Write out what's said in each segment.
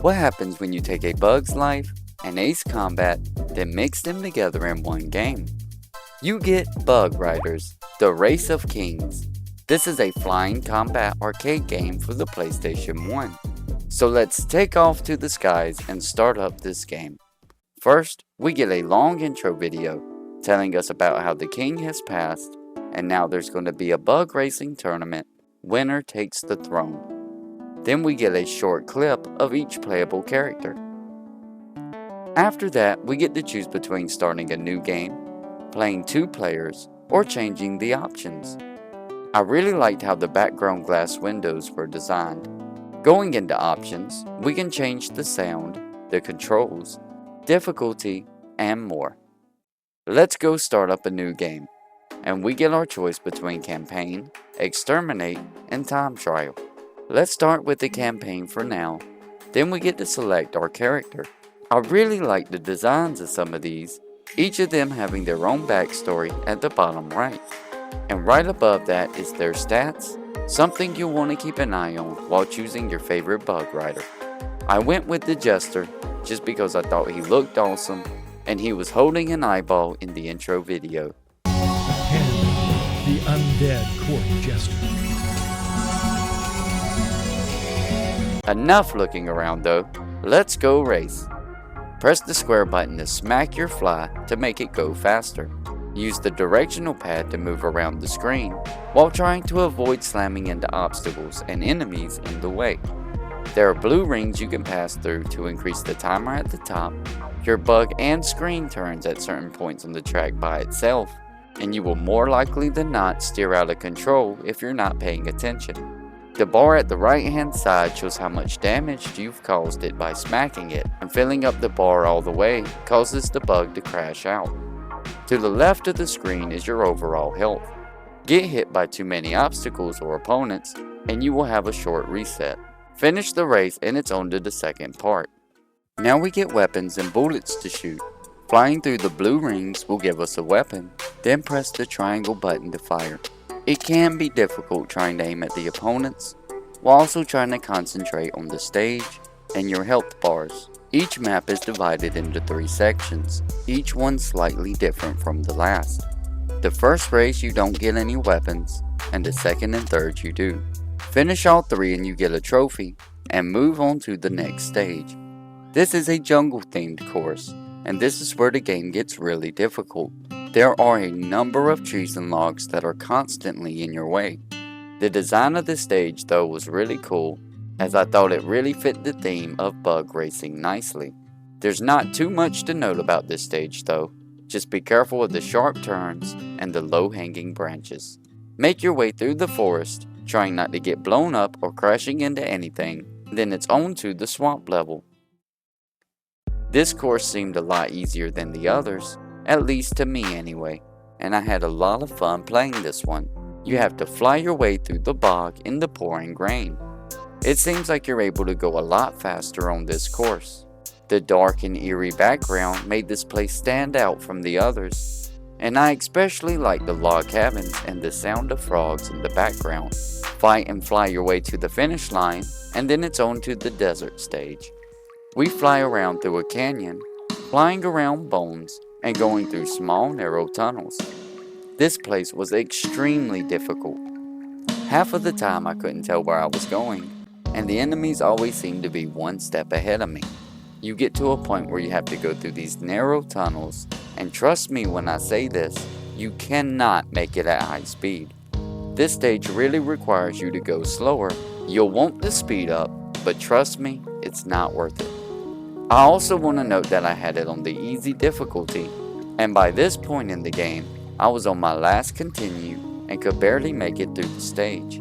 What happens when you take a bug's life and Ace Combat, then mix them together in one game? You get Bugriders, the Race of Kings. This is a flying combat arcade game for the PlayStation 1. So let's take off to the skies and start up this game. First, we get a long intro video telling us about how the king has passed, and now there's going to be a bug racing tournament. Winner takes the throne. Then we get a short clip of each playable character. After that, we get to choose between starting a new game, playing 2 players, or changing the options. I really liked how the background glass windows were designed. Going into options, we can change the sound, the controls, difficulty, and more. Let's go start up a new game, and we get our choice between campaign, exterminate, and time trial. Let's start with the campaign for now, then we get to select our character. I really like the designs of some of these, each of them having their own backstory at the bottom right. And right above that is their stats, something you'll want to keep an eye on while choosing your favorite bug rider. I went with the Jester just because I thought he looked awesome and he was holding an eyeball in the intro video. And the undead court jester. Enough looking around though, let's go race. Press the square button to smack your fly to make it go faster. Use the directional pad to move around the screen while trying to avoid slamming into obstacles and enemies in the way. There are blue rings you can pass through to increase the timer at the top. Your bug and screen turns at certain points on the track by itself, and you will more likely than not steer out of control if you're not paying attention. The bar at the right hand side shows how much damage you've caused it by smacking it, and filling up the bar all the way causes the bug to crash out. To the left of the screen is your overall health. Get hit by too many obstacles or opponents and you will have a short reset. Finish the race and it's on to the second part. Now we get weapons and bullets to shoot. Flying through the blue rings will give us a weapon, then press the triangle button to fire. It can be difficult trying to aim at the opponents, while also trying to concentrate on the stage and your health bars. Each map is divided into 3 sections, each one slightly different from the last. The first race you don't get any weapons, and the second and third you do. Finish all 3 and you get a trophy, and move on to the next stage. This is a jungle themed course, and this is where the game gets really difficult. There are a number of trees and logs that are constantly in your way. The design of the stage though was really cool, as I thought it really fit the theme of bug racing nicely. There's not too much to note about this stage though, just be careful of the sharp turns and the low hanging branches. Make your way through the forest, trying not to get blown up or crashing into anything, then it's on to the swamp level. This course seemed a lot easier than the others, at least to me anyway, and I had a lot of fun playing this one. You have to fly your way through the bog in the pouring rain. It seems like you're able to go a lot faster on this course. The dark and eerie background made this place stand out from the others, and I especially like the log cabins and the sound of frogs in the background. Fight and fly your way to the finish line, and then it's on to the desert stage. We fly around through a canyon, flying around bones, and going through small narrow tunnels. This place was extremely difficult. Half of the time I couldn't tell where I was going, and the enemies always seemed to be one step ahead of me. You get to a point where you have to go through these narrow tunnels, and trust me when I say this, you cannot make it at high speed. This stage really requires you to go slower. You'll want to speed up, but trust me, it's not worth it. I also want to note that I had it on the easy difficulty, and by this point in the game, I was on my last continue and could barely make it through the stage.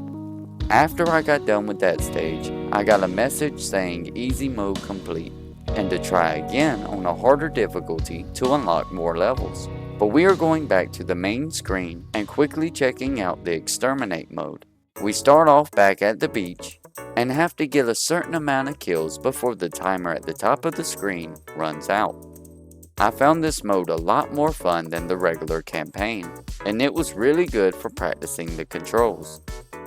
After I got done with that stage, I got a message saying easy mode complete, and to try again on a harder difficulty to unlock more levels. But we are going back to the main screen and quickly checking out the exterminate mode. We start off back at the beach and have to get a certain amount of kills before the timer at the top of the screen runs out. I found this mode a lot more fun than the regular campaign, and it was really good for practicing the controls.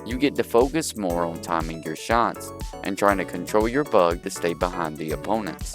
You get to focus more on timing your shots and trying to control your bug to stay behind the opponents.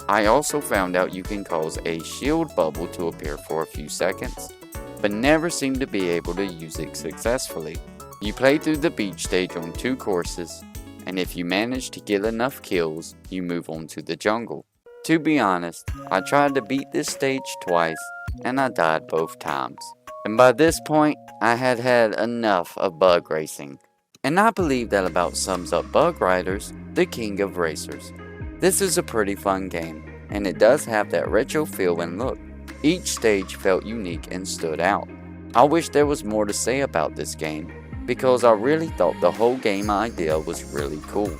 I also found out you can cause a shield bubble to appear for a few seconds, but never seem to be able to use it successfully. You play through the beach stage on 2 courses, and if you manage to get enough kills, you move on to the jungle. To be honest, I tried to beat this stage twice, and I died both times. And by this point, I had had enough of bug racing. And I believe that about sums up Bugriders, the king of racers. This is a pretty fun game, and it does have that retro feel and look. Each stage felt unique and stood out. I wish there was more to say about this game, because I really thought the whole game idea was really cool.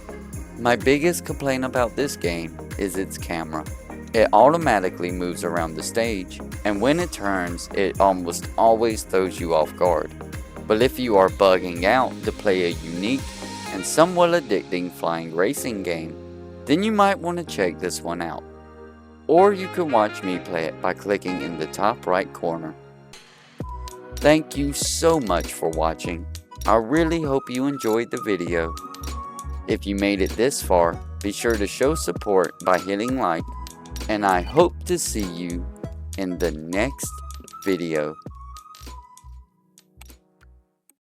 My biggest complaint about this game is its camera. It automatically moves around the stage, and when it turns, it almost always throws you off guard. But if you are bugging out to play a unique and somewhat addicting flying racing game, then you might want to check this one out. Or you can watch me play it by clicking in the top right corner. Thank you so much for watching. I really hope you enjoyed the video. If you made it this far, be sure to show support by hitting like, and I hope to see you in the next video.